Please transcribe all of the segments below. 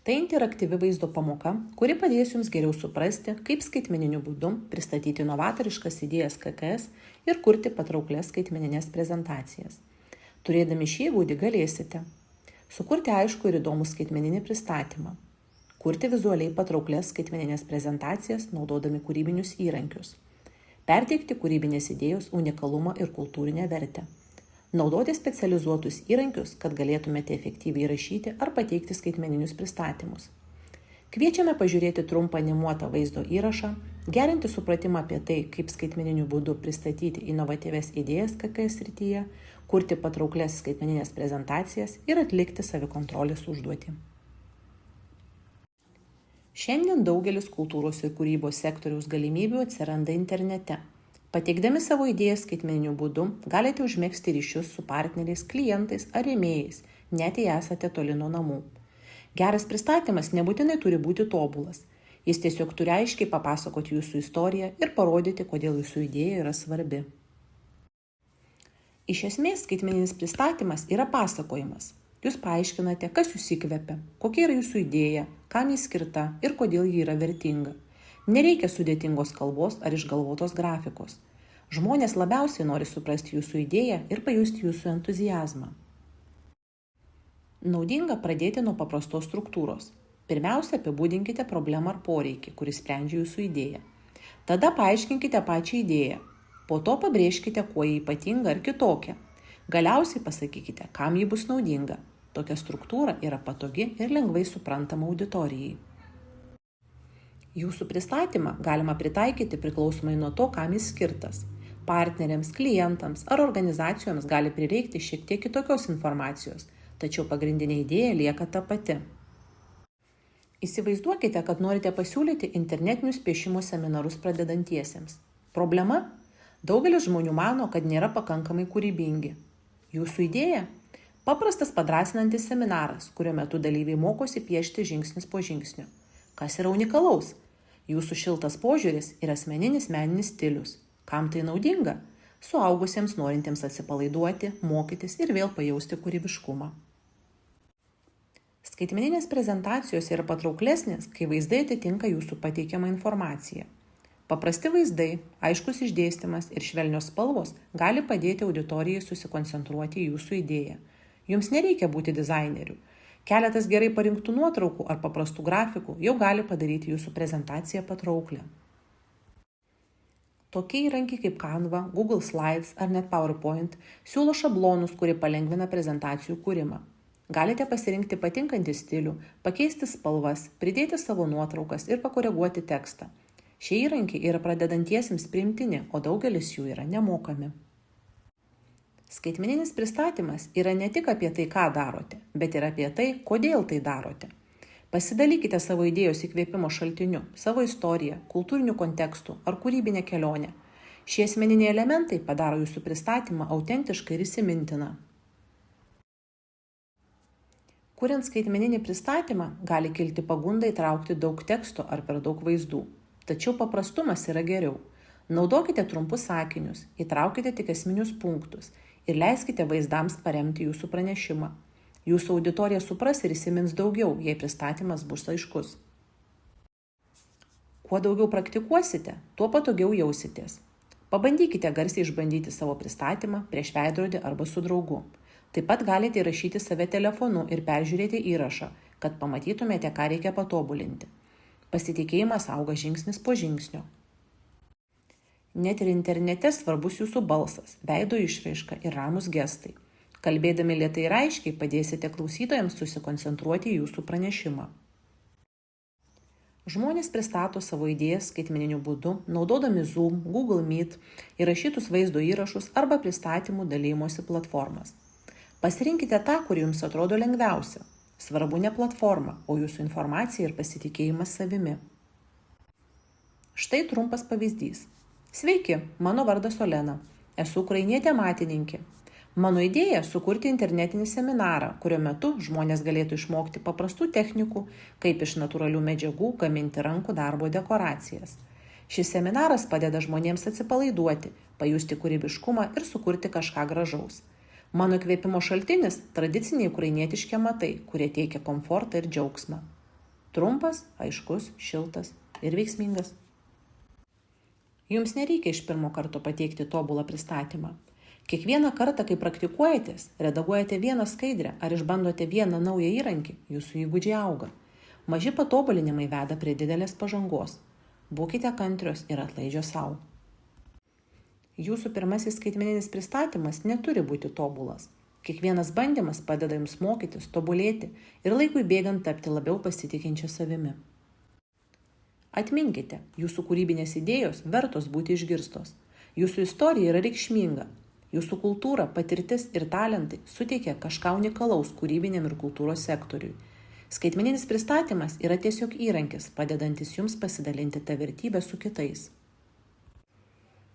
Tai interaktyvi vaizdo pamoka, kuri padės jums geriau suprasti, kaip skaitmeniniu būdu pristatyti novatoriškas idėjas KKS ir kurti patrauklias skaitmeninės prezentacijas. Turėdami šį įgūdį galėsite sukurti aišku ir įdomų skaitmeninį pristatymą, kurti vizualiai patrauklias skaitmeninės prezentacijas naudodami kūrybinius įrankius, perteikti kūrybinės idėjos unikalumą ir kultūrinę vertę, naudoti specializuotus įrankius, kad galėtumėte efektyviai rašyti ar pateikti skaitmeninius pristatymus. Kviečiame pažiūrėti trumpą animuotą vaizdo įrašą, gerinti supratimą apie tai, kaip skaitmeniniu būdu pristatyti inovatyvias idėjas KKS srityje, kurti patrauklias skaitmeninės prezentacijas ir atlikti savikontrolės užduotį. Šiandien daugelis kultūros ir kūrybos sektoriaus galimybių atsiranda internete. Pateikdami savo idėjas skaitmeniniu būdu, galite užmegzti ryšius su partneriais, klientais ar rėmėjais, net jei esate toli nuo namų. Geras pristatymas nebūtinai turi būti tobulas. Jis tiesiog turi aiškiai papasakoti jūsų istoriją ir parodyti, kodėl jūsų idėja yra svarbi. Iš esmės, skaitmeninis pristatymas yra pasakojimas. Jūs paaiškinate, kas jūs įkvepia, kokia yra jūsų idėja, kam ji skirta ir kodėl ji yra vertinga. Nereikia sudėtingos kalbos ar išgalvotos grafikos. Žmonės labiausiai nori suprasti jūsų idėją ir pajusti jūsų entuziazmą. Naudinga pradėti nuo paprastos struktūros. Pirmiausia, apibūdinkite problemą ar poreikį, kuris sprendžia jūsų idėją. Tada paaiškinkite pačią idėją. Po to pabrėžkite, kuo ji ypatinga ar kitokia. Galiausiai pasakykite, kam ji bus naudinga. Tokia struktūra yra patogi ir lengvai suprantama auditorijai. Jūsų pristatymą galima pritaikyti priklausomai nuo to, kam jis skirtas. Partneriams, klientams ar organizacijoms gali prireikti šiek tiek kitokios informacijos, tačiau pagrindinė idėja lieka ta pati. Įsivaizduokite, kad norite pasiūlyti internetinius piešimo seminarus pradedantiesiems. Problema? Daugelis žmonių mano, kad nėra pakankamai kūrybingi. Jūsų idėja? Paprastas padrąsinantis seminaras, kurio metu dalyviai mokosi piešti žingsnis po žingsnio. Kas yra unikalaus? Jūsų šiltas požiūris ir asmeninis meninis stilius. Kam tai naudinga? Suaugusiems norintiems atsipalaiduoti, mokytis ir vėl pajausti kūrybiškumą. Skaitmeninės prezentacijos yra patrauklesnės, kai vaizdai atitinka jūsų pateikiamą informaciją. Paprasti vaizdai, aiškus išdėstymas ir švelnios spalvos gali padėti auditorijai susikoncentruoti į jūsų idėją. Jums nereikia būti dizaineriu. Keletas gerai parinktų nuotraukų ar paprastų grafikų jau gali padaryti jūsų prezentaciją patrauklę. Tokie įrankiai kaip Canva, Google Slides ar net PowerPoint siūlo šablonus, kurie palengvina prezentacijų kūrimą. Galite pasirinkti patinkantį stilių, pakeisti spalvas, pridėti savo nuotraukas ir pakoreguoti tekstą. Šie įrankiai yra pradedantiesiems priimtini, o daugelis jų yra nemokami. Skaitmeninis pristatymas yra ne tik apie tai, ką darote, bet ir apie tai, kodėl tai darote. Pasidalykite savo idėjos įkvėpimo šaltiniu, savo istoriją, kultūrinių kontekstų ar kūrybinę kelionę. Šie asmeniniai elementai padaro jūsų pristatymą autentišką ir įsimintiną. Kuriant skaitmeninį pristatymą, gali kilti pagunda įtraukti daug teksto ar per daug vaizdų. Tačiau paprastumas yra geriau. Naudokite trumpus sakinius, įtraukite tik esminius punktus ir leiskite vaizdams paremti jūsų pranešimą. Jūsų auditorija supras ir įsimins daugiau, jei pristatymas bus aiškus. Kuo daugiau praktikuosite, tuo patogiau jausitės. Pabandykite garsiai išbandyti savo pristatymą prieš veidrodį arba su draugu. Taip pat galite įrašyti save telefonu ir peržiūrėti įrašą, kad pamatytumėte, ką reikia patobulinti. Pasitikėjimas auga žingsnis po žingsnio. Net ir internete svarbus jūsų balsas, veido išraiška ir ramūs gestai. Kalbėdami lėtai ir aiškiai padėsite klausytojams susikoncentruoti į jūsų pranešimą. Žmonės pristato savo idėjas skaitmeniniu būdu, naudodami Zoom, Google Meet, įrašytus vaizdo įrašus arba pristatymų dalijimosi platformas. Pasirinkite tą, kur jums atrodo lengviausia. Svarbu ne platforma, o jūsų informacija ir pasitikėjimas savimi. Štai trumpas pavyzdys. Sveiki, mano vardas Olena. Esu ukrainietė amatininkė. Mano idėja – sukurti internetinį seminarą, kurio metu žmonės galėtų išmokti paprastų technikų, kaip iš natūralių medžiagų gaminti rankų darbo dekoracijas. Šis seminaras padeda žmonėms atsipalaiduoti, pajusti kūrybiškumą ir sukurti kažką gražaus. Mano įkvėpimo šaltinis – tradiciniai ukrainietiški amatai, kurie teikia komfortą ir džiaugsmą. Trumpas, aiškus, šiltas ir veiksmingas. Jums nereikia iš pirmo karto pateikti tobulą pristatymą. Kiekvieną kartą, kai praktikuojatės, redaguojate vieną skaidrę ar išbandote vieną naują įrankį, jūsų įgūdžiai auga. Maži patobulinimai veda prie didelės pažangos. Būkite kantrios ir atlaidžios savo. Jūsų pirmasis skaitmeninis pristatymas neturi būti tobulas. Kiekvienas bandymas padeda jums mokytis, tobulėti ir laikui bėgant tapti labiau pasitikinčia savimi. Atminkite, jūsų kūrybinės idėjos vertos būti išgirstos. Jūsų istorija yra reikšminga. Jūsų kultūra, patirtis ir talentai suteikia kažką unikalaus kūrybiniam ir kultūros sektoriui. Skaitmeninis pristatymas yra tiesiog įrankis, padedantis jums pasidalinti tą vertybę su kitais.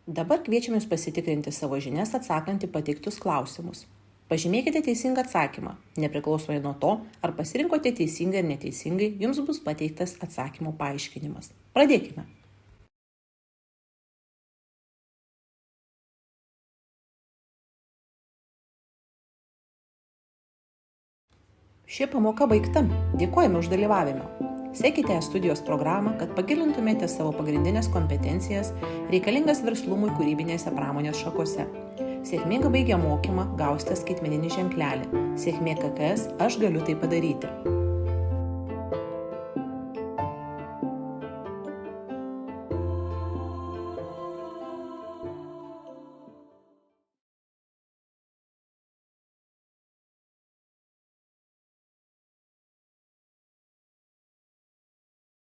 Dabar kviečiame jūs pasitikrinti savo žinias atsakant į pateiktus klausimus. Pažymėkite teisingą atsakymą. Nepriklausomai nuo to, ar pasirinkote teisingai ar neteisingai, jums bus pateiktas atsakymo paaiškinimas. Pradėkime. Ši pamoka baigta. Dėkojame už dalyvavimą. Sekite studijos programą, kad pagilintumėte savo pagrindinės kompetencijas reikalingas verslumui kūrybinėse pramonės šakose. Sėkmingai baigę mokymą gausite skaitmeninį ženklelį. Sėkmė KKS, aš galiu tai padaryti.